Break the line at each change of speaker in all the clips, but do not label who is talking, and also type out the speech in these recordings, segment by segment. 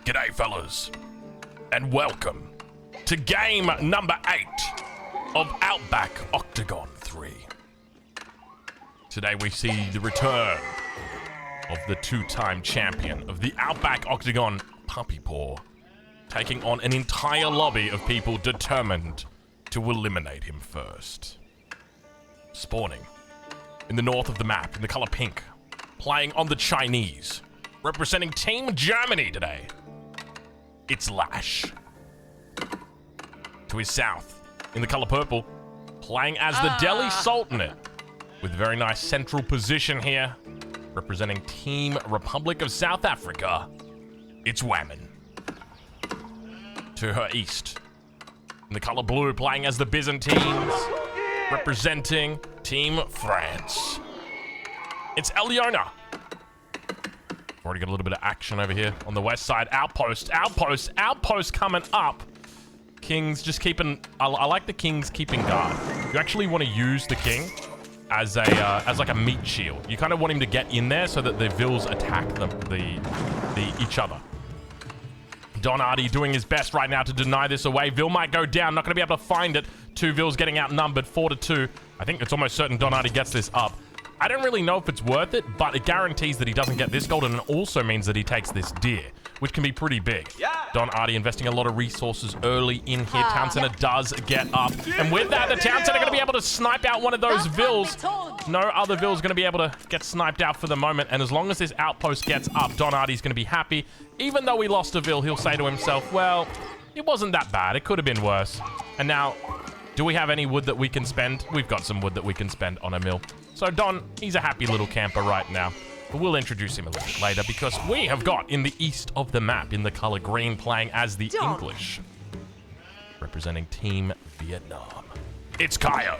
G'day, fellas, and welcome to game number 8 of Outback Octagon 3. Today we see the return of the two-time champion of the Outback Octagon, Puppy Paw, taking on an entire lobby of people determined to eliminate him first. Spawning in the north of the map, in the color pink, playing on the Chinese, representing Team Germany today, it's Lash. To his south, in the color purple, playing as the Delhi Sultanate, with a very nice central position here, representing Team Republic of South Africa, it's Whammon. To her east, in the color blue, playing as the Byzantines, representing Team France, it's Eliona. Already got a little bit of action over here on the west side. Outpost coming up. Kings just keeping... I like the Kings keeping guard. You actually want to use the King as like a meat shield. You kind of want him to get in there so that the Vils attack each other. Donardi doing his best right now to deny this away. Vil might go down. Not going to be able to find it. Two Vils getting outnumbered, 4-2. I think it's almost certain Donardi gets this up. I don't really know if it's worth it, but it guarantees that he doesn't get this gold, and it also means that he takes this deer, which can be pretty big. Donardi investing a lot of resources early in here. Town Center does get up, and with that, the Town Center going to be able to snipe out one of those Vils. No other Vils going to be able to get sniped out for the moment, and as long as this outpost gets up, Donardi's going to be happy. Even though he lost a Vil, he'll say to himself, well, it wasn't that bad. It could have been worse. And now, do we have any wood that we can spend? We've got some wood that we can spend on a mill. So Don, he's a happy little camper right now, but we'll introduce him a little bit later because we have got in the east of the map, in the color green, playing as the English, representing Team Vietnam, it's Kaio.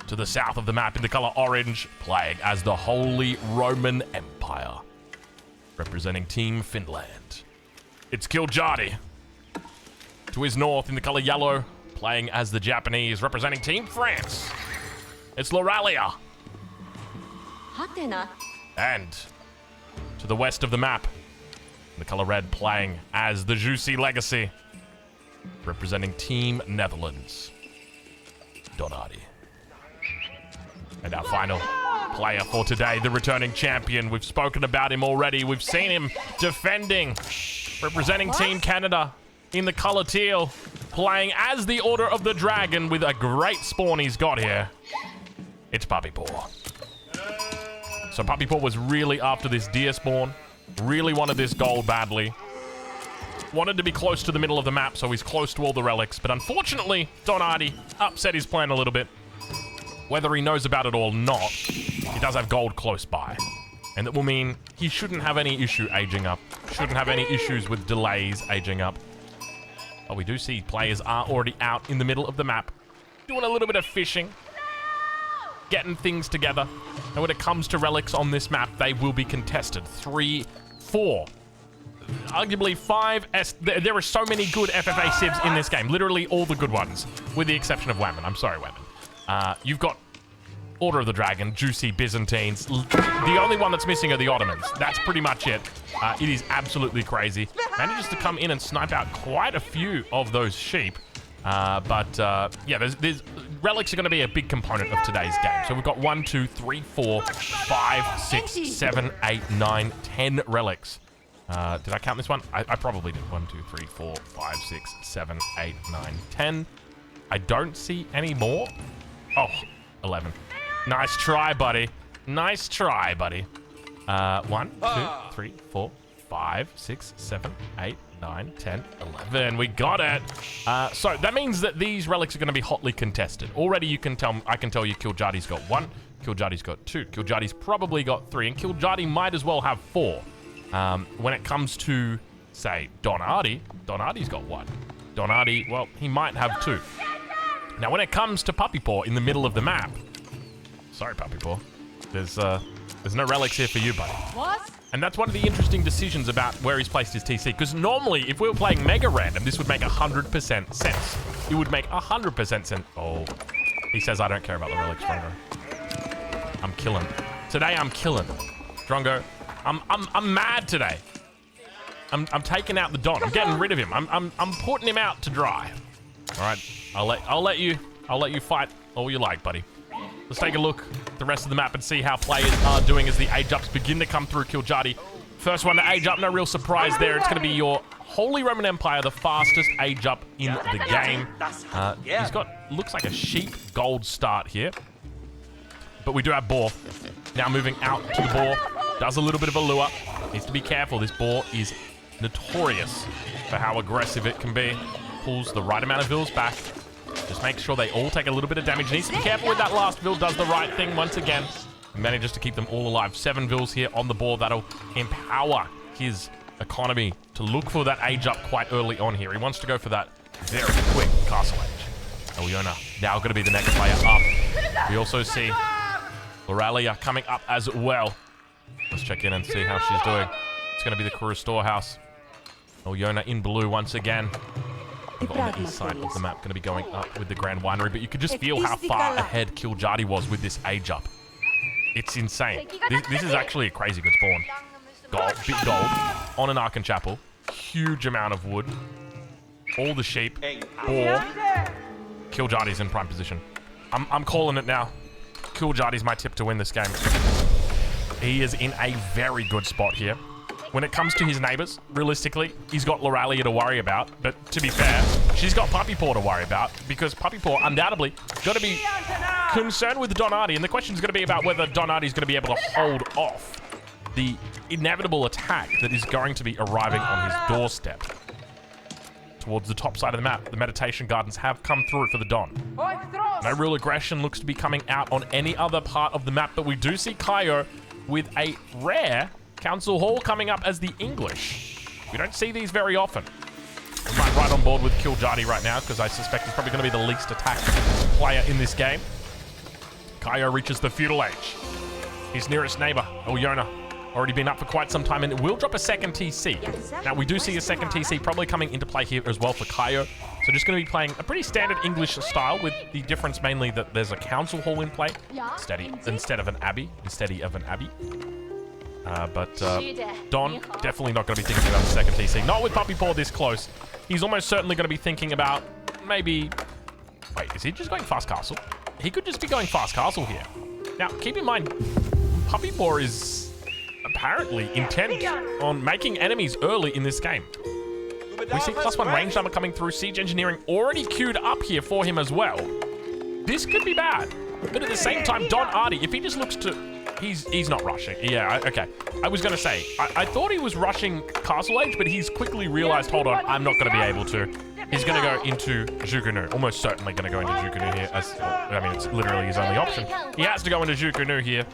To the south of the map, in the color orange, playing as the Holy Roman Empire, representing Team Finland, it's Kiljardi. To his north, in the color yellow, playing as the Japanese, representing Team France, it's Loralia. And to the west of the map, the color red, playing as the Juicy Legacy, representing Team Netherlands, Donardi. And our final player for today, the returning champion. We've spoken about him already. We've seen him defending, representing Team Canada in the color teal, playing as the Order of the Dragon with a great spawn he's got here. It's Puppy Paw. So Puppy Paw was really after this deer spawn. Really wanted this gold badly. Wanted to be close to the middle of the map, so he's close to all the relics. But unfortunately, Donardi upset his plan a little bit. Whether he knows about it or not, he does have gold close by. And that will mean he shouldn't have any issue aging up. Shouldn't have any issues with delays aging up. But we do see players are already out in the middle of the map, doing a little bit of fishing, getting things together. And when it comes to relics on this map, they will be contested. 3, 4, arguably 5. There are so many good FFA civs in this game. Literally all the good ones, with the exception of Whammon. I'm sorry, Whammon. You've got Order of the Dragon, Juicy, Byzantines. The only one that's missing are the Ottomans. That's pretty much it. It is absolutely crazy. Manages to come in and snipe out quite a few of those sheep. Yeah, there's relics are going to be a big component of today's game. So we've got 1, 2, 3, 4, 5, 6, 7, 8, 9, 10 relics. Did I count this one? I probably did. 1, 2, 3, 4, 5, 6, 7, 8, 9, 10. I don't see any more. Oh, 11. Nice try, buddy. Nice try, buddy. 1, 2, 3, 4, 5, 6, 7, 8, 9, 10, 11. We got it. So that means that these relics are going to be hotly contested. Already I can tell you Kiljardi's got 1, Kiljardi's got 2, Kiljardi's probably got 3, and Kiljardi might as well have 4. When it comes to, say, Donardi's got 1. Donardi, well, he might have 2. Now, when it comes to Puppy Paw in the middle of the map, sorry, Puppy Paw, there's no relics here for you, buddy.
What?
And that's one of the interesting decisions about where he's placed his TC. Because normally, if we were playing Mega Random, this would make 100% sense. It would make 100% sense. Oh, he says I don't care about the relics, Drongo. I'm killing. Today, I'm killing. Drongo, I'm mad today. I'm taking out the Don. I'm getting rid of him. I'm putting him out to dry. All right, I'll let you fight all you like, buddy. Let's take a look at the rest of the map and see how players are doing as the age ups begin to come through Kiljardi. First one to age up, no real surprise there. It's going to be your Holy Roman Empire, the fastest age up in the game. He's got, looks like a sheep gold start here. But we do have boar. Now moving out to the boar. Does a little bit of a lure. Needs to be careful. This boar is notorious for how aggressive it can be. Pulls the right amount of vills back. Just make sure they all take a little bit of damage. Needs to be careful with that last vill. Does the right thing once again. Manages to keep them all alive. 7 vills here on the board. That'll empower his economy to look for that age up quite early on here. He wants to go for that very quick castle age. Ayyuna now going to be the next player up. We also see Loralia coming up as well. Let's check in and see how she's doing. It's going to be the crew storehouse. Ayyuna in blue once again. On the east side of the map, going to be going up with the Grand Winery, but you could just feel how far ahead Kiljardi was with this age up. It's insane. This is actually a crazy good spawn. Gold, big gold, on an Arkan Chapel. Huge amount of wood. All the sheep. Boar. Kiljardi's in prime position. I'm calling it now. Kiljardi's my tip to win this game. He is in a very good spot here. When it comes to his neighbors, realistically, he's got Loralia to worry about. But to be fair, she's got Puppy Paw to worry about, because Puppy Paw undoubtedly got to be concerned with Donati. And the question is going to be about whether Donati is going to be able to hold off the inevitable attack that is going to be arriving on his doorstep. Towards the top side of the map, the meditation gardens have come through for the Don. No real aggression looks to be coming out on any other part of the map, but we do see Kaio with a rare Council Hall coming up as the English. We don't see these very often. I'm right on board with Kiljardi right now, because I suspect he's probably going to be the least attacked player in this game. Kaio reaches the feudal age. His nearest neighbor, Ayyuna, already been up for quite some time, and it will drop a second TC. Now, we do see a second TC probably coming into play here as well for Kaio. So just going to be playing a pretty standard English style, with the difference mainly that there's a council hall in play instead of an abbey. Don, definitely not going to be thinking about the second TC. Not with Puppy Paw this close. He's almost certainly going to be thinking about maybe... Wait, is he just going fast castle? He could just be going fast castle here. Now, keep in mind, Puppy Paw is apparently intent on making enemies early in this game. We see +1 range number coming through. Siege engineering already queued up here for him as well. This could be bad. But at the same time, Don Artie, if he just looks to... He's not rushing. Yeah, okay. I was going to say, I thought he was rushing Castle Age, but he's quickly realized, hold on, I'm not going to be able to. He's going to go into Jukunu. Almost certainly going to go into Jukunu here. I mean, it's literally his only option. He has to go into Jukunu here.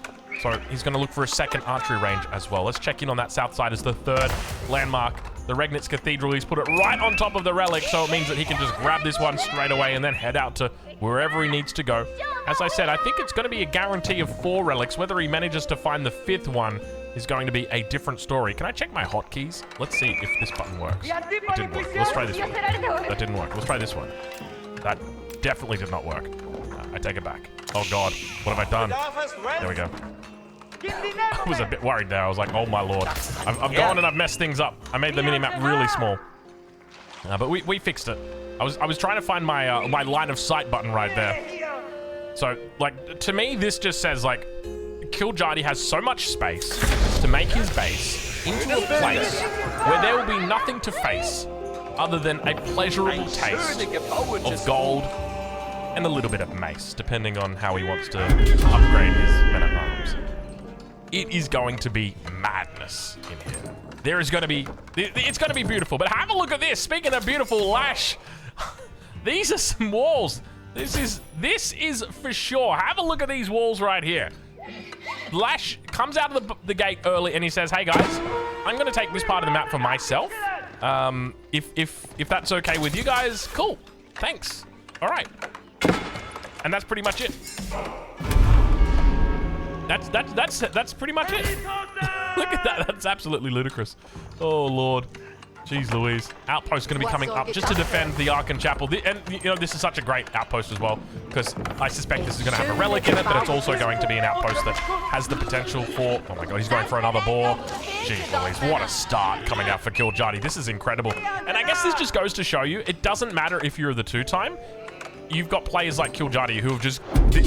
So he's going to look for a second archery range as well. Let's check in on that south side as the third landmark. The Regnitz Cathedral. He's put it right on top of the relic, so it means that he can just grab this one straight away and then head out to wherever he needs to go. As I said, I think it's going to be a guarantee of 4 relics. Whether he manages to find the 5th one is going to be a different story. Can I check my hotkeys? Let's see if this button works. It didn't work. Let's try this one. That didn't work. Let's try this one. That definitely did not work. I take it back. Oh God, what have I done? There we go. I was a bit worried there. I was like, oh my lord. I've gone and I've messed things up. I made the minimap really small. But we fixed it. I was trying to find my my line of sight button right there. So, like, to me, this just says, like, Kiljardi has so much space to make his base into a place where there will be nothing to face other than a pleasurable taste of gold and a little bit of mace, depending on how he wants to upgrade his men-at-arms. It is going to be madness in here. There is going to be... It's going to be beautiful, but have a look at this. Speaking of beautiful, Lash, these are some walls. This is for sure. Have a look at these walls right here. Lash comes out of the gate early and he says, hey guys, I'm going to take this part of the map for myself. If that's okay with you guys, cool. Thanks. All right. And that's pretty much it. That's pretty much it. Look at that. That's absolutely ludicrous. Oh, Lord. Jeez Louise. Outpost going to be coming up just to defend the Archon Chapel. And, you know, this is such a great outpost as well, because I suspect this is going to have a relic in it, but it's also going to be an outpost that has the potential for... Oh my god, he's going for another boar. Jeez Louise, what a start coming out for Kiljardi. This is incredible. And I guess this just goes to show you, it doesn't matter if you're the two-time. You've got players like Kiljardi who have just,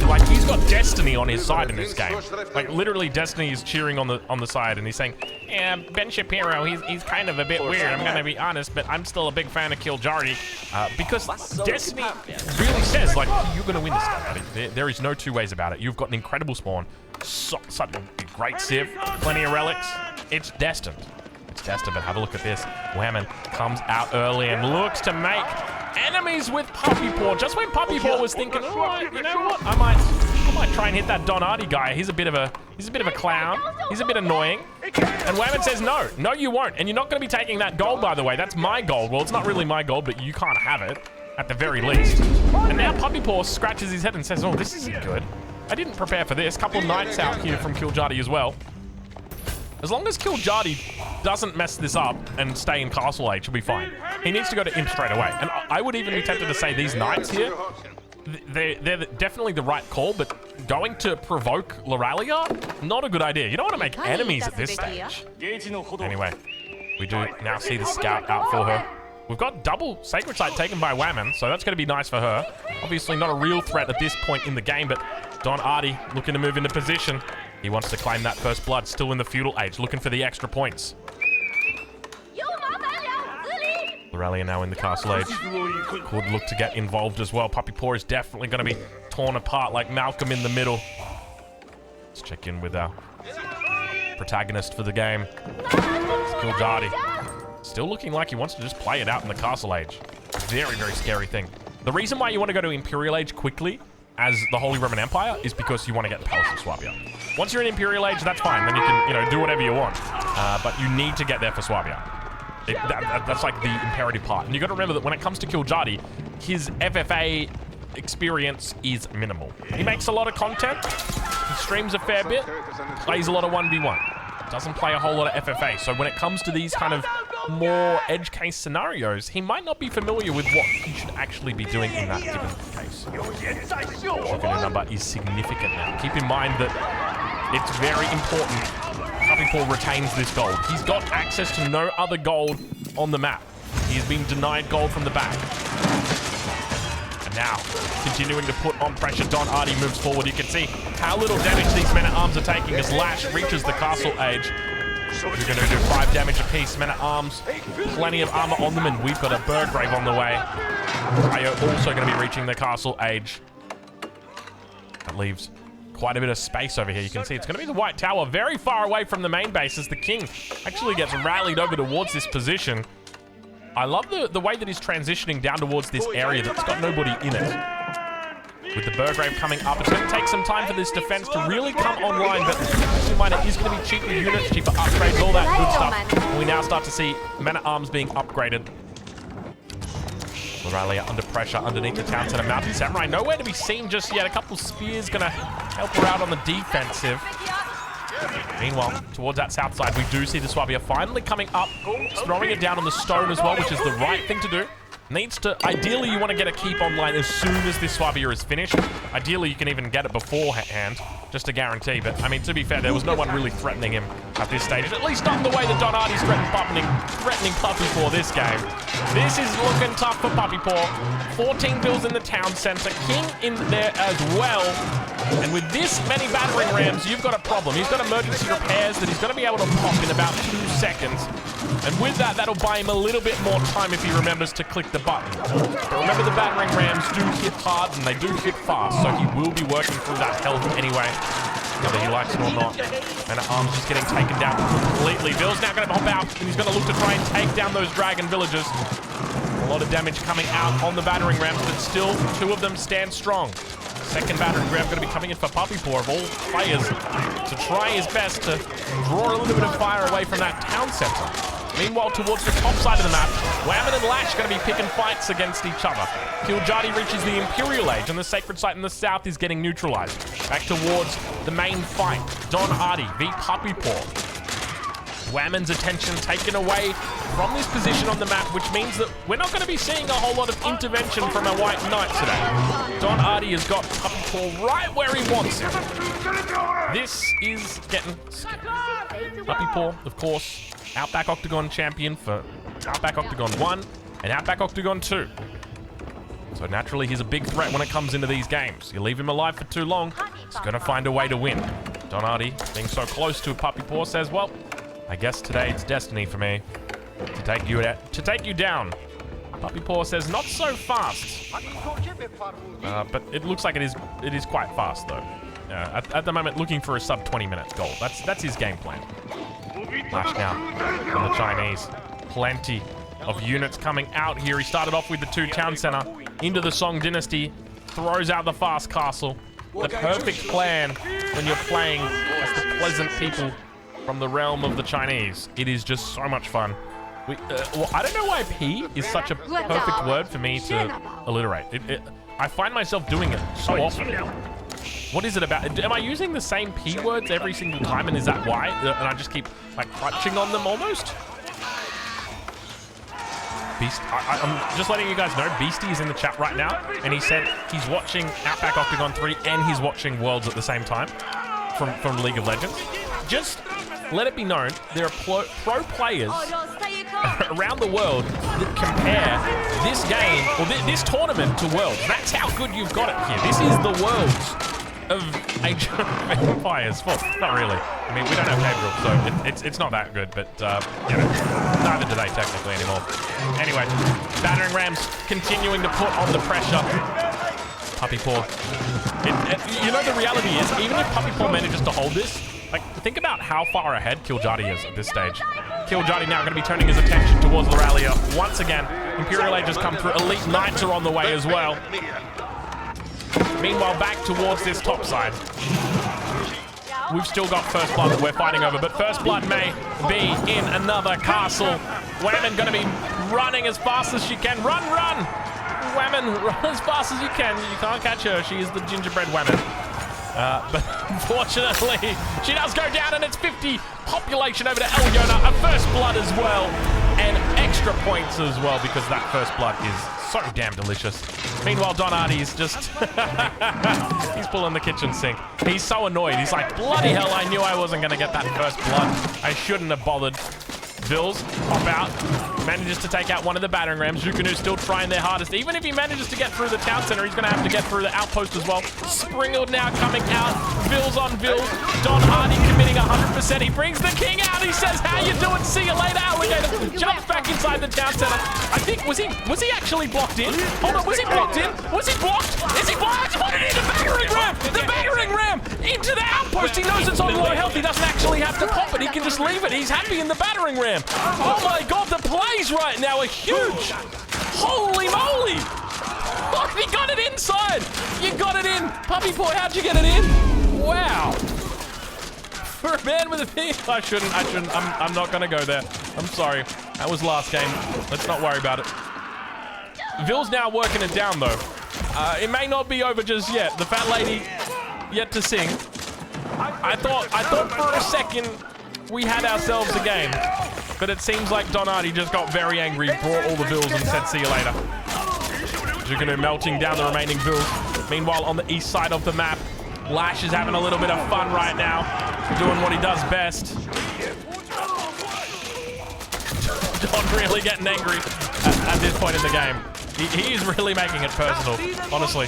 like, he's got Destiny on his side in this game. Like, literally, Destiny is cheering on the side, and he's saying, yeah, Ben Shapiro, he's kind of a bit weird, I'm gonna be honest, but I'm still a big fan of Kiljardi. Because Destiny really says, like, you're gonna win this game, buddy. There is no two ways about it. You've got an incredible spawn, such a great civ, plenty of relics. It's destined. It's destined, but have a look at this. Whammon comes out early and looks to make enemies with Puppy Paw. Just when Puppy Paw was thinking, oh, you know what? I might try and hit that Donati guy. He's a bit of a clown. He's a bit annoying. And Whammon says no, you won't. And you're not going to be taking that gold, by the way. That's my gold. Well, it's not really my gold, but you can't have it at the very least. And now Puppy Paw scratches his head and says, oh, this isn't good. I didn't prepare for this. Couple knights out here from Kiljardi as well. As long as Kiljardi doesn't mess this up and stay in Castle Age, he'll be fine. He needs to go to Imp straight away. And I would even be tempted to say these knights here, they're definitely the right call, but going to provoke Loralia, not a good idea. You don't want to make enemies at this stage. Anyway, we do now see the scout out for her. We've got double Sacred Site taken by Whammon, so that's going to be nice for her. Obviously not a real threat at this point in the game, but Don Artie looking to move into position. He wants to claim that first blood, still in the feudal age, looking for the extra points. Loralia now in the castle age. Could look to get involved as well. Puppy Paw is definitely going to be torn apart like Malcolm in the middle. Let's check in with our protagonist for the game. It's Kiljardi. Still looking like he wants to just play it out in the castle age. Very, very scary thing. The reason why you want to go to Imperial Age quickly as the Holy Roman Empire is because you want to get the Palace of Swabia. Once you're in Imperial Age, that's fine. Then you can, you know, do whatever you want. But you need to get there for Swabia. That's like the imperative part. And you got to remember that when it comes to Kiljardi, his FFA experience is minimal. He makes a lot of content. He streams a fair bit. Plays a lot of 1v1. Doesn't play a whole lot of FFA. So when it comes to these kind of more edge case scenarios, he might not be familiar with what he should actually be doing in that given case. Revenue number is significant now. Keep in mind that it's very important Puppy Paw retains this gold. He's got access to no other gold on the map. He's been denied gold from the back. And now, continuing to put on pressure, Don Artie moves forward. You can see how little damage these men-at-arms are taking as Lash reaches the castle age. We're going to do 5 damage apiece. Men-at-arms, plenty of armor on them, and we've got a Burgrave on the way. Ayo also going to be reaching the castle age. That leaves quite a bit of space over here. You can see it's going to be the White Tower very far away from the main base as the king actually gets rallied over towards this position. I love the way that he's transitioning down towards this area that's got nobody in it. With the Burgrave coming up, it's going to take some time for this defense to really come online, but keep in mind it is going to be cheaper units, cheaper upgrades, all that good stuff. And we now start to see men-at-arms being upgraded. Loralia under pressure underneath the town center. Mountain Samurai nowhere to be seen just yet. A couple spears going to help her out on the defensive. Meanwhile, towards that south side, we do see the Swabia finally coming up, throwing it down on the stone as well, which is the right thing to do. Needs to, ideally, you want to get a keep online as soon as this Swabia is finished. Ideally, you can even get it beforehand, just to guarantee. But, I mean, to be fair, there was no one really threatening him at this stage. At least not in the way that Don Artie's threatening Puppy Paw this game. This is looking tough for Puppy Paw. 14 bills in the town center. King in there as well. And with this many battering rams, you've got a problem. He's got emergency repairs that he's going to be able to pop in about 2 seconds. And with that, that'll buy him a little bit more time if he remembers to click the button. But remember, the battering rams do hit hard and they do hit fast, so he will be working through that health anyway, whether he likes it or not. Men-at-arms just getting taken down completely. Bill's now going to pop out, and he's going to look to try and take down those dragon villagers. A lot of damage coming out on the battering rams, but still 2 of them stand strong. Second battering ram going to be coming in for Puppy Paw of all players to try his best to draw a little bit of fire away from that town center. Meanwhile, towards the top side of the map, Whammon and Lash are going to be picking fights against each other. Kiljardi reaches the Imperial Age, and the Sacred Site in the south is getting neutralized. Back towards the main fight. Don Artie v Puppy Paw. Whammon's attention taken away from this position on the map, which means that we're not going to be seeing a whole lot of intervention from our White Knight today. Don Artie has got Puppy Paw right where he wants him. This is getting scary. Puppy Paw, of course, Outback Octagon champion for Outback Octagon 1 and Outback Octagon 2. So naturally, he's a big threat when it comes into these games. You leave him alive for too long, he's going to find a way to win. Don Artie, being so close to Puppy Paw, says, well, I guess today it's destiny for me to take you down. Puppy Paw says, not so fast. But it looks like it is quite fast, though. At the moment, looking for a sub 20 minutes goal. That's his game plan. Flash now from the Chinese. Plenty of units coming out here. He started off with the 2 town center into the Song Dynasty, throws out the fast castle. The perfect plan when you're playing as the pleasant people from the realm of the Chinese. It is just so much fun. Well, I don't know why P is such a perfect word for me to alliterate. I find myself doing it so often. What is it about? Am I using the same P words every single time, and is that why? And I just keep like clutching on them almost? Beast, I'm just letting you guys know, Beastie is in the chat right now, and he said he's watching Outback Octagon 3 and he's watching Worlds at the same time from League of Legends. Just let it be known, there are pro players around the world that compare this game, or this tournament to Worlds. That's how good you've got it here. This is the Worlds of Age of Empires. Well, not really. I mean, we don't have Gabriel, so it's not that good, but, you know, neither do they technically anymore. Anyway, battering rams continuing to put on the pressure. Puppy Paw. You know, the reality is, even if Puppy Paw manages to hold this, like, think about how far ahead Kiljardi is at this stage. Kiljardi now going to be turning his attention towards the rallier. Once again, Imperial Age has come through. Elite Knights are on the way as well. Meanwhile, back towards this top side. We've still got First Blood that we're fighting over, but First Blood may be in another castle. Whammon going to be running as fast as she can. Run, run! Whammon, run as fast as you can. You can't catch her. She is the gingerbread Whammon. But unfortunately, she does go down, and it's 50 population over to Elyona. A First Blood as well, and extra points as well, because that First Blood is so damn delicious. Meanwhile, Don Artie's just... he's pulling the kitchen sink. He's so annoyed. He's like, bloody hell, I knew I wasn't going to get that First Blood. I shouldn't have bothered. Vils pop out, manages to take out one of the battering rams. Zhukanu's still trying their hardest. Even if he manages to get through the town center, he's going to have to get through the outpost as well. Springald now coming out. Vils on Vils. Don Artie committing 100%. He brings the king out. He says, how you doing? See you later, alligator. Jumps back inside the town center. I think, was he actually blocked in? Hold on, was he blocked in? Was he blocked? Is he blocked? What did he do? The battering ram! The battering ram! Into the outpost. He knows it's on low health. He doesn't actually have to pop it. He can just leave it. He's happy in the battering ram. Oh my god, the plays right now are huge! Holy moly! Look, he got it inside! You got it in! Puppy Paw, how'd you get it in? Wow! For a man with a thing... I shouldn't. I'm not gonna go there. I'm sorry. That was last game. Let's not worry about it. Vils now working it down, though. It may not be over just yet. The fat lady yet to sing. I thought for a second we had ourselves a game. But it seems like Don Artie just got very angry, brought all the Vils and said, see you later. Zhukanoo melting down the remaining Vils. Meanwhile, on the east side of the map, Lash is having a little bit of fun right now, doing what he does best. Don really getting angry at this point in the game. He is really making it personal, honestly.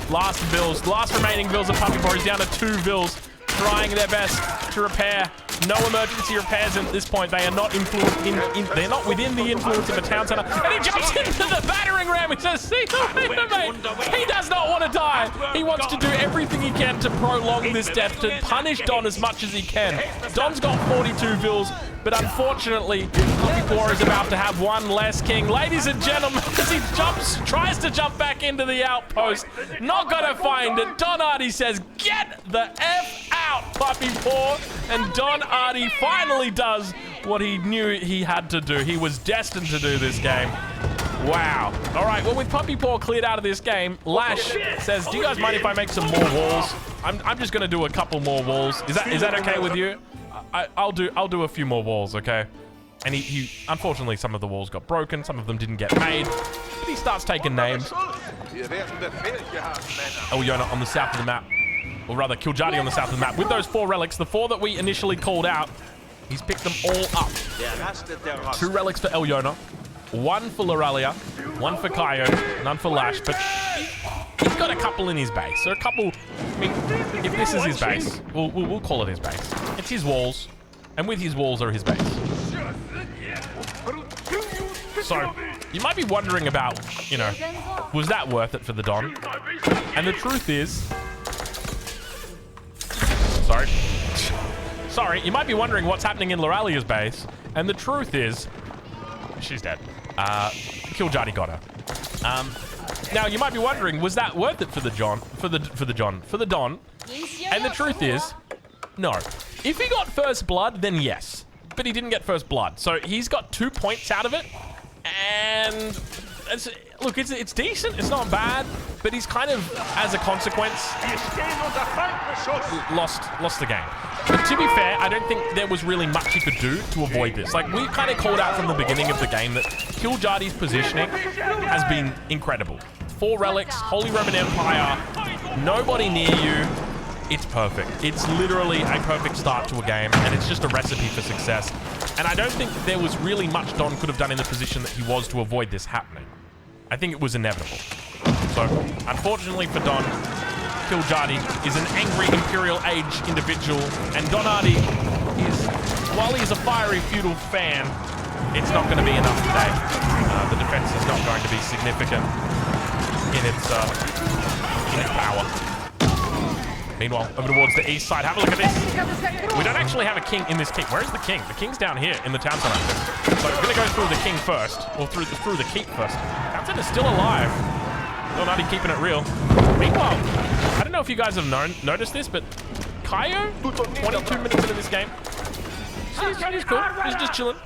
Last Vils, last remaining Vils of Puppy Paw. He's down to 2 Vils, trying their best to repair. No emergency repairs at this point. They are not they're not within the influence of a town center. And he jumps into the battering ram. He says, see you later, mate. He does not want to die. He wants to do everything he can to prolong this death, to punish Don as much as he can. Don's got 42 Vils, but unfortunately, Puppy Paw is about to have one less king. Ladies and gentlemen, as he tries to jump back into the outpost, not gonna find it. Don Artie says, get the F out, Puppy Paw. And Don Artie finally does what he knew he had to do. He was destined to do this game. Wow. All right, well, with Puppy Paw cleared out of this game, Lash says, do you guys mind if I make some more walls? I'm just going to do a couple more walls. Is that okay with you? I'll do a few more walls, okay? And he unfortunately, some of the walls got broken, some of them didn't get made, but he starts taking names. Elyona on the south of the map, or rather Kiljardi on the south of the map. With those 4 relics, the 4 that we initially called out, he's picked them all up. 2 relics for Elyona, 1 for Loralia, 1 for Kaio, none for Lash, but he's got a couple in his base. So a couple, I mean, if this is his base, we'll call it his base. It's his walls, and with his walls are his base. So, you might be wondering about, you know, was that worth it for the Don? And the truth is... Sorry, you might be wondering what's happening in Loralia's base, and the truth is... She's dead. Kiljardi got her. Now, you might be wondering, was that worth it for the Don? And the truth is, no. If he got first blood, then yes. But he didn't get first blood. So he's got 2 points out of it. And look, it's decent. It's not bad. But he's kind of, as a consequence, lost the game. But to be fair, I don't think there was really much he could do to avoid this. Like, we kind of called out from the beginning of the game that Kiljardi's positioning has been incredible. 4 relics, Holy Roman Empire, nobody near you. It's perfect. It's literally a perfect start to a game, and it's just a recipe for success. And I don't think there was really much Don could have done in the position that he was to avoid this happening. I think it was inevitable. So, unfortunately for Don, Kiljardi is an angry Imperial Age individual, and Donati is, while he is a fiery feudal fan, it's not going to be enough today. The defense is not going to be significant in its power. Meanwhile, over towards the east side, have a look at this. We don't actually have a king in this keep. Where is the king? The king's down here in the town center. So we're going to go through the king first, or through the keep first. Town center's still alive. Donati keeping it real. Meanwhile, I don't know if you guys have noticed this, but Kaio, 22 minutes into this game, he's cool. He's just chilling.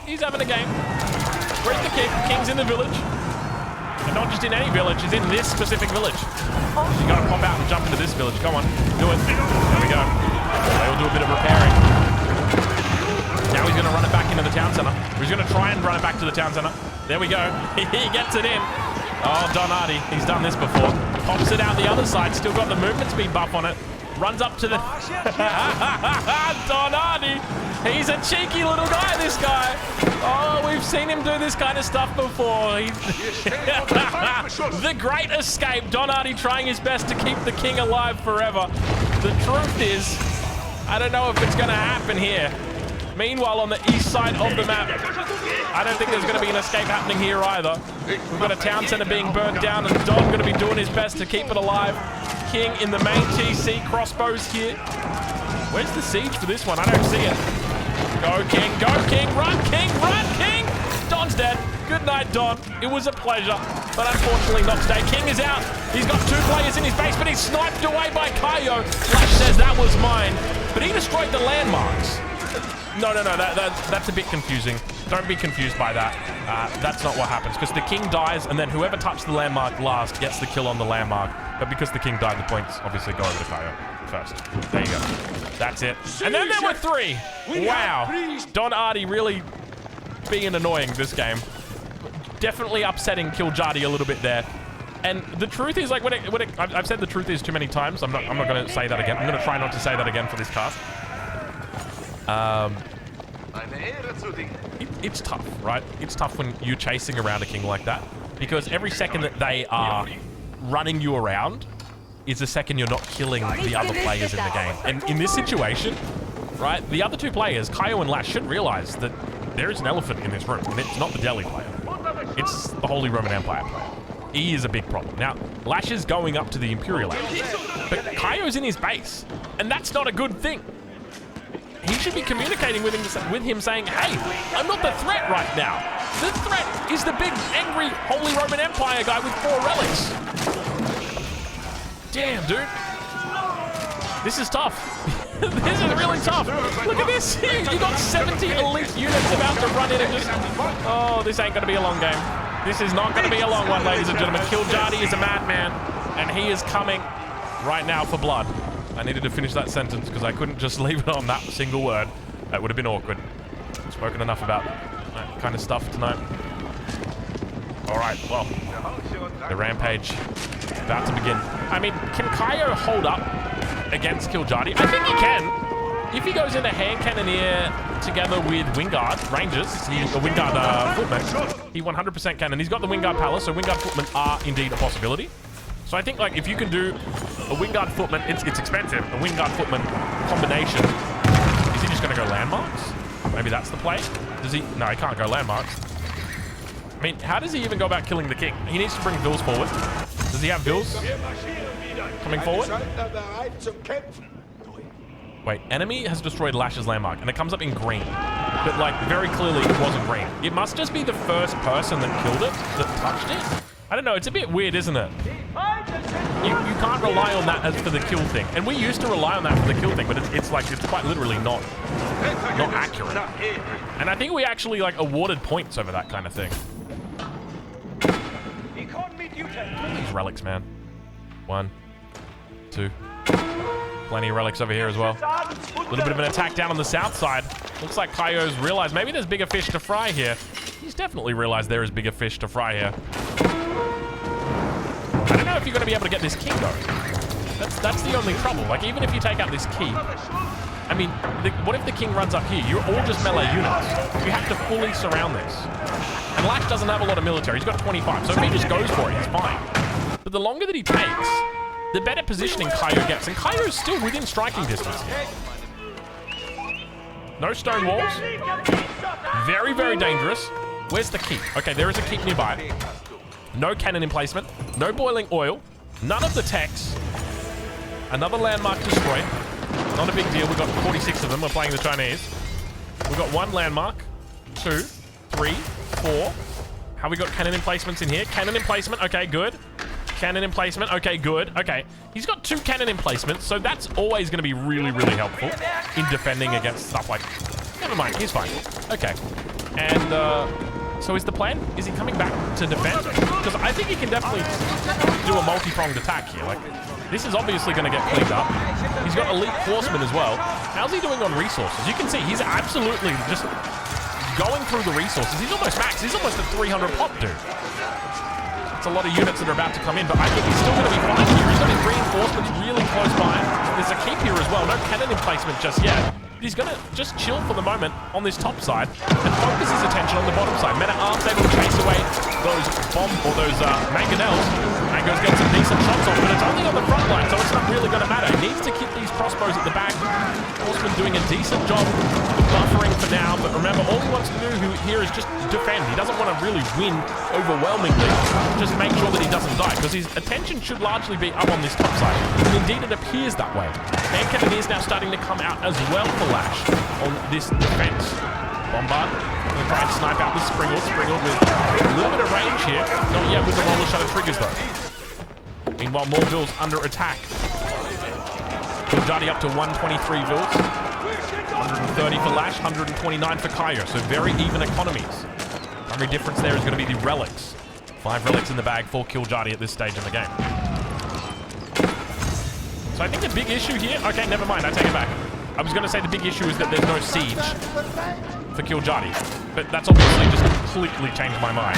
He's having a game. Where's the king? King's in the village. And not just in any village, he's in this specific village. You gotta pop out and jump into this village. Come on, do it. There we go. They'll do a bit of repairing. Now he's gonna run it back into the town center. He's gonna try and run it back to the town center. There we go. He gets it in. Oh, Donati, he's done this before. Pops it out the other side, still got the movement speed buff on it. Runs up to the... Donati! He's a cheeky little guy, this guy. Oh, we've seen him do this kind of stuff before. The great escape. Donati trying his best to keep the king alive forever. The truth is, I don't know if it's going to happen here. Meanwhile, on the east side of the map, I don't think there's going to be an escape happening here either. We've got a town center being burned down, and Don going to be doing his best to keep it alive. King in the main TC, crossbows here. Where's the siege for this one? I don't see it. Go, King, run, King! Don's dead. Good night, Don. It was a pleasure, but unfortunately not today. King is out. He's got 2 players in his base, but he's sniped away by Kaio. Flash says that was mine, but he destroyed the landmarks. No, that's a bit confusing. Don't be confused by that. That's not what happens, because the king dies, and then whoever touched the landmark last gets the kill on the landmark. But because the king died, the points obviously go over to Kaio first. There you go. That's it. And then there were 3. Wow. Donati really being annoying this game. Definitely upsetting Kiljardi a little bit there. And the truth is, like, I've said the truth is too many times. I'm not going to say that again. I'm going to try not to say that again for this cast. It's tough, right? It's tough when you're chasing around a king like that, because every second that they are running you around is a second you're not killing the other players in the game. And in this situation, right, the other 2 players, Kaio and Lash, should realize that there is an elephant in this room, and it's not the Delhi player. It's the Holy Roman Empire player. He is a big problem. Now, Lash is going up to the Imperial Age, but Kaio's in his base, and that's not a good thing. He should be communicating with him saying, hey, I'm not the threat right now. The threat is the big, angry Holy Roman Empire guy with 4 relics. Damn, dude. This is tough. This is really tough. Look at this. You got 70 elite units about to run in and just... Oh, this ain't going to be a long game. This is not going to be a long one, ladies and gentlemen. Kiljardi is a madman, and he is coming right now for blood. I needed to finish that sentence because I couldn't just leave it on that single word. That would have been awkward. Spoken enough about that kind of stuff tonight. Alright, well, the rampage about to begin. I mean, can Kaio hold up against Kiljardi? I think he can. If he goes into hand cannoneer together with Wingard Rangers, Wingard Footmen, he 100% can. And he's got the Wingard Palace, so Wingard Footmen are indeed a possibility. So I think, like, if you can do a Wingard Footman, it's expensive. A Wingard Footman combination. Is he just going to go landmarks? Maybe that's the play. Does he? No, he can't go landmarks. I mean, how does he even go about killing the king? He needs to bring Vils forward. Does he have Vils coming forward? Wait, enemy has destroyed Lash's landmark, and it comes up in green. But, like, very clearly it wasn't green. It must just be the first person that killed it, that touched it. I don't know, it's a bit weird, isn't it? You can't rely on that as for the kill thing. And we used to rely on that for the kill thing, but it's quite literally not accurate. And I think we actually, like, awarded points over that kind of thing. These relics, man. 1, 2. Plenty of relics over here as well. A little bit of an attack down on the south side. Looks like Kaio's realized maybe there's bigger fish to fry here. He's definitely realized there is bigger fish to fry here. I don't know if you're going to be able to get this king, though. That's the only trouble. Like, even if you take out this key, I mean, what if the king runs up here? You're all just melee units. You have to fully surround this. And Lash doesn't have a lot of military. He's got 25. So if he just goes for it, he's fine. But the longer that he takes, the better positioning Kaio gets. And Kaio is still within striking distance here. No stone walls. Very, very dangerous. Where's the keep? Okay, there is a keep nearby. No cannon emplacement. No boiling oil. None of the techs. Another landmark destroyed. Not a big deal. We've got 46 of them. We're playing the Chinese. We've got 1 landmark. 2, 3, 4. Have we got cannon emplacements in here? Cannon emplacement. Okay, good. Cannon emplacement. Okay, good. Okay. He's got 2 cannon emplacements, so that's always going to be really, really helpful in defending against stuff like... Never mind. He's fine. Okay. And, so is the plan? Is he coming back to defend? Because I think he can definitely do a multi-pronged attack here. Like, this is obviously going to get cleaned up. He's got elite horsemen as well. How's he doing on resources? You can see he's absolutely just going through the resources. He's almost max. He's almost a 300 pop, dude. It's a lot of units that are about to come in, but I think he's still going to be fine here. He's got his reinforcements really close by. There's a keep here as well. No cannon emplacement just yet. He's going to just chill for the moment on this top side and focus his attention on the bottom side. Men-at-Arms able to chase away those mangonels. Mango's getting some decent shots off, but it's only on the front line, so it's not really going to matter. He needs to keep these crossbows at the back. Horseman doing a decent job of buffering for now, but remember, all he wants to do here is just defend. He doesn't want to really win overwhelmingly. Just make sure that he doesn't die, because his attention should largely be up on this top side. And indeed, it appears that way. And Cannoneers now starting to come out as well for Lash on this defense. Bombard going to try and snipe out with Springle. Springle with a little bit of range here. Not yet with the roller shutter triggers, though. Meanwhile, more Vils under attack. Kiljardi up to 123 Vils. 130 for Lash, 129 for Kaio. So very even economies. Primary difference there is going to be the relics. 5 relics in the bag for Kiljardi at this stage in the game. So I think the big issue here... Okay, never mind. I take it back. I was going to say the big issue is that there's no siege for Kiljardi. But that's obviously just completely changed my mind,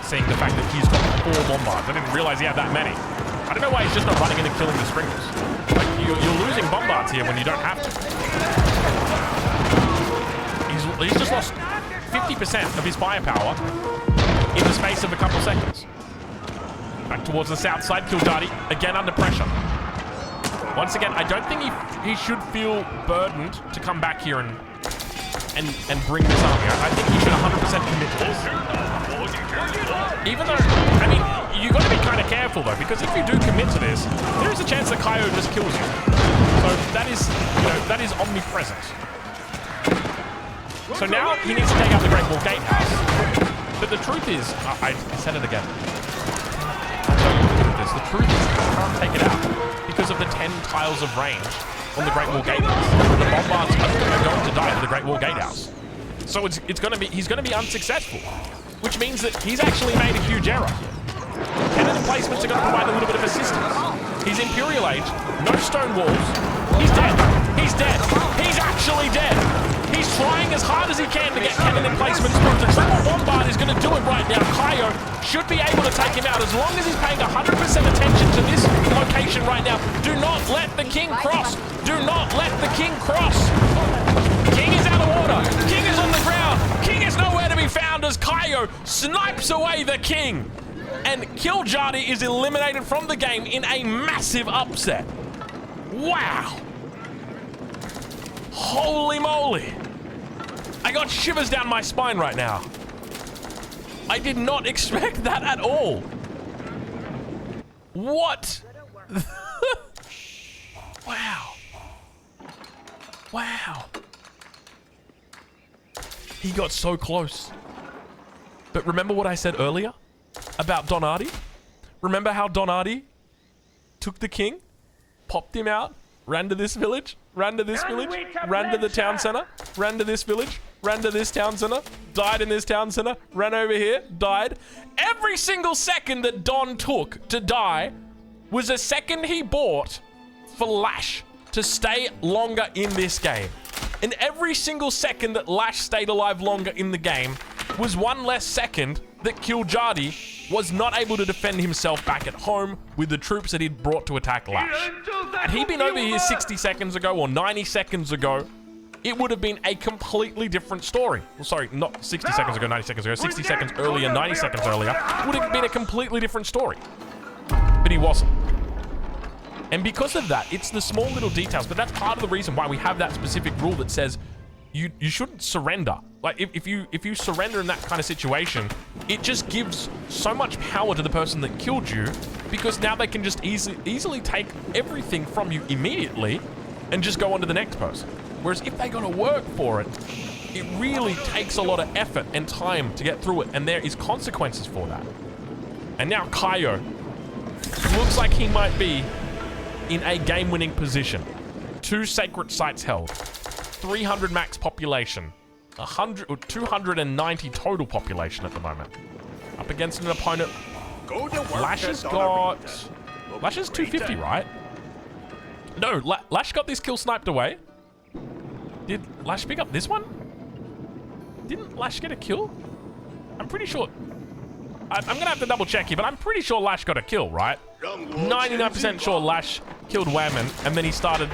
seeing the fact that he's got 4 bombards. I didn't realize he had that many. I don't know why he's just not running in and killing the Springles. Like, you're losing bombards here when you don't have to. He's just lost 50% of his firepower in the space of a couple seconds. Back towards the south side, Kiljardi, again under pressure. Once again, I don't think he should feel burdened to come back here and bring this army. I think he should 100% commit to this. Even though, I mean, you got to be kind of careful though, because if you do commit to this, there is a chance that Kaio just kills you. So that is, that is omnipresent. So now he needs to take out the Great Wall Gatehouse. But the truth is, I said it again. The truth is, you can't take it out because of the 10 tiles of range on the Great Wall Gatehouse. The bombards are going to die to the Great Wall Gatehouse. So he's going to be unsuccessful, which means that he's actually made a huge error. Cannon emplacements are going to provide a little bit of assistance. He's Imperial Age, no stone walls, He's dead. He's dead. He's actually dead. He's trying as hard as he can to get cannon emplacements through. The triple bombard is going to do it right now. Kaio should be able to take him out as long as he's paying 100% attention to this location right now. Do not let the king cross. Do not let the king cross. King is out of order. King is on the ground. King is nowhere to be found as Kaio snipes away the king. And Kiljardi is eliminated from the game in a massive upset. Wow. Holy moly. I got shivers down my spine right now. I did not expect that at all. What? Wow. Wow. He got so close. But remember what I said earlier about Donati? Remember how Donati took the king, popped him out, ran to this village, ran to this village, ran to the town center, ran to this village, ran to this town center, died in this town center, ran over here, died. Every single second that Don took to die was a second he bought for Lash to stay longer in this game. And every single second that Lash stayed alive longer in the game was one less second that Kiljardi was not able to defend himself back at home with the troops that he'd brought to attack Lash. Had he been over here 60 seconds ago or 90 seconds ago, it would have been a completely different story. Well, sorry, not 60 seconds ago, 90 seconds ago, 60 seconds earlier, 90 seconds earlier, would have been a completely different story. But he wasn't. And because of that, it's the small little details, but that's part of the reason why we have that specific rule that says you shouldn't surrender. Like, if you surrender in that kind of situation, it just gives so much power to the person that killed you, because now they can just easily take everything from you immediately and just go on to the next person. Whereas if they got to work for it, it really takes a lot of effort and time to get through it, and there is consequences for that. And now Kaio looks like he might be in a game-winning position. 2 sacred sites held, 300 max population, 290 total population at the moment. Up against an opponent. Lash has got... Lash is 250, right? No, Lash got this kill sniped away. Did Lash pick up this one? Didn't Lash get a kill? I'm pretty sure... I'm gonna have to double check here, but I'm pretty sure Lash got a kill, right? 99% sure Lash killed Whammon, and then he started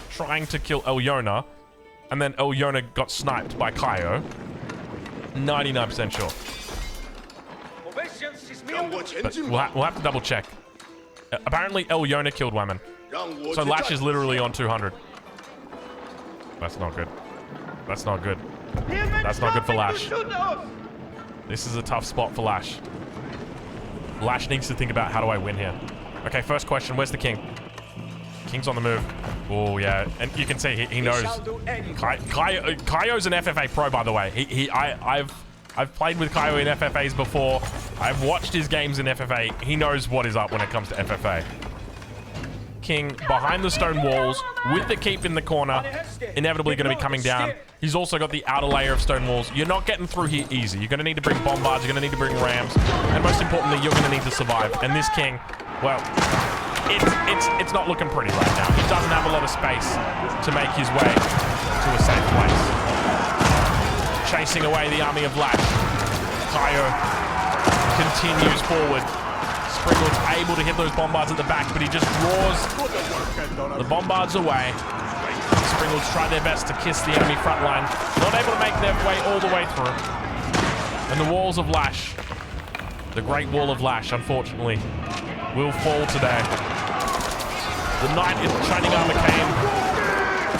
trying to kill Elyona, and then Elyona got sniped by Kaio. 99% sure. But we'll have to double check. Apparently Elyona killed Whammon. So Lash is literally on 200. That's not good. That's not good. That's not good for Lash. This is a tough spot for Lash. Lash needs to think about, how do I win here? Okay, first question, where's the king? King's on the move. Oh, yeah. And you can see he knows. Kaio's an FFA pro, by the way. I've played with Kaio in FFAs before. I've watched his games in FFA. He knows what is up when it comes to FFA. King behind the stone walls with the keep in the corner, inevitably going to be coming down. He's also got the outer layer of stone walls. You're not getting through here easy. You're going to need to bring bombards, you're going to need to bring rams, and most importantly, you're going to need to survive. And this king, well, it's not looking pretty right now. He doesn't have a lot of space to make his way to a safe place. Chasing away the army of Lash. Kaio continues forward. Springwood's able to hit those bombards at the back, but he just draws the bombards away. Springwood's tried their best to kiss the enemy front line, not able to make their way all the way through. And the walls of Lash, the Great Wall of Lash, unfortunately, will fall today. The knight in shining armor came.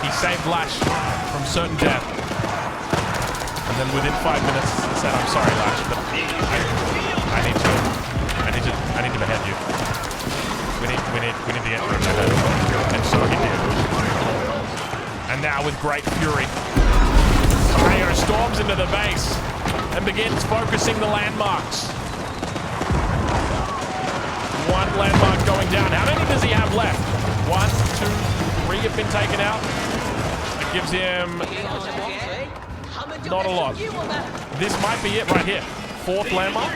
He saved Lash from certain death. And then within 5 minutes, he said, "I'm sorry, Lash, but I need to behead you. We need to get rid of that." And so he did. And now with great fury, Kaio storms into the base and begins focusing the landmarks. One landmark going down. How many does he have left? 1, 2, 3 have been taken out. It gives him not a lot. This might be it right here. 4th landmark.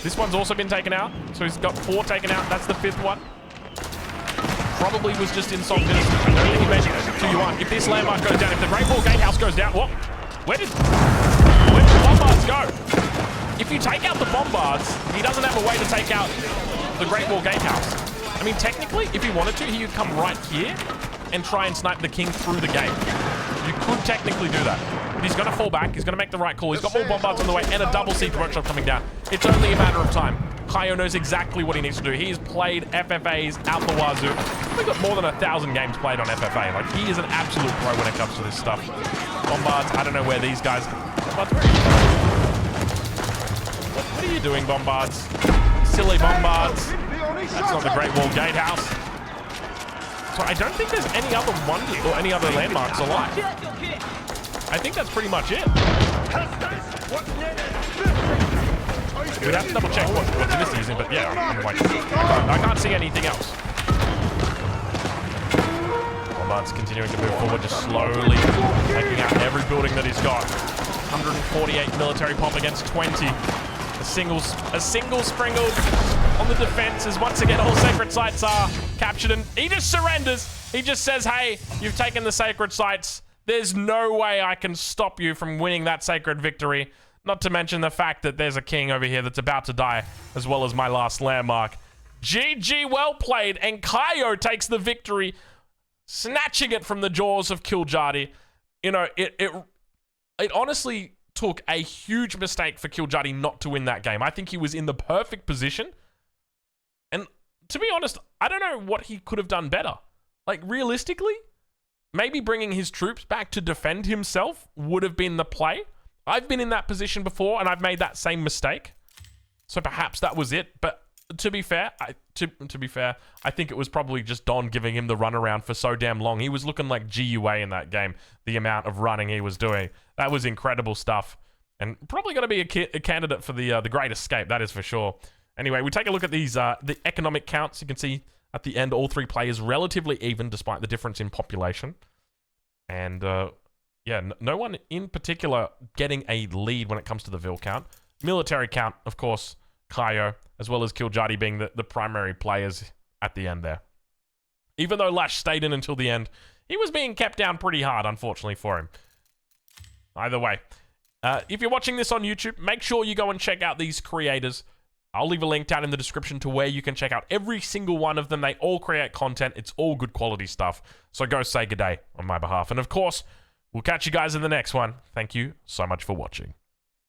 This one's also been taken out. So he's got 4 taken out. That's the 5th one. probably was just insulting. I don't think he meant 2-1. If this landmark goes down, if the Great Wall Gatehouse goes down, what? Where did the bombards go? If you take out the bombards, he doesn't have a way to take out the Great Wall Gatehouse. I mean, technically, if he wanted to, he could come right here and try and snipe the king through the gate. You could technically do that. But he's going to fall back. He's going to make the right call. He's got more bombards on the way and a double siege workshop coming down. It's only a matter of time. Kaio knows exactly what he needs to do. He's played FFAs out the wazoo. We've got more than 1,000 games played on FFA. Like, he is an absolute pro when it comes to this stuff. Bombards, I don't know where these guys... Bombards, where are you? What are you doing, bombards? Silly bombards. That's not the Great Wall Gatehouse. So I don't think there's any other wonder or any other landmarks alive. I think that's pretty much it. We'd have to double check what Dynasty's using, but yeah, I mean, like, I can't see anything else. Bombards continuing to move forward, just slowly taking out every building that he's got. 148 military pomp against 20. A single springle on the defenses. Once again, all sacred sites are captured, and he just surrenders. He just says, hey, you've taken the sacred sites. There's no way I can stop you from winning that sacred victory. Not to mention the fact that there's a king over here that's about to die, as well as my last landmark. GG, well played, and Kaio takes the victory, snatching it from the jaws of Kiljardi. You know, it honestly took a huge mistake for Kiljardi not to win that game. I think he was in the perfect position. And to be honest, I don't know what he could have done better. Like, realistically, maybe bringing his troops back to defend himself would have been the play. I've been in that position before, and I've made that same mistake. So perhaps that was it. But to be fair, I think it was probably just Don giving him the runaround for so damn long. He was looking like GUA in that game, the amount of running he was doing. That was incredible stuff. And probably going to be a candidate for the Great Escape, that is for sure. Anyway, we take a look at these the economic counts. You can see at the end, all three players relatively even despite the difference in population. And yeah, no one in particular getting a lead when it comes to the Vil count. Military count, of course, Kaio, as well as Kiljardi being the primary players at the end there. Even though Lash stayed in until the end, he was being kept down pretty hard, unfortunately, for him. Either way, if you're watching this on YouTube, make sure you go and check out these creators. I'll leave a link down in the description to where you can check out every single one of them. They all create content. It's all good quality stuff. So go say good day on my behalf. And of course, we'll catch you guys in the next one. Thank you so much for watching.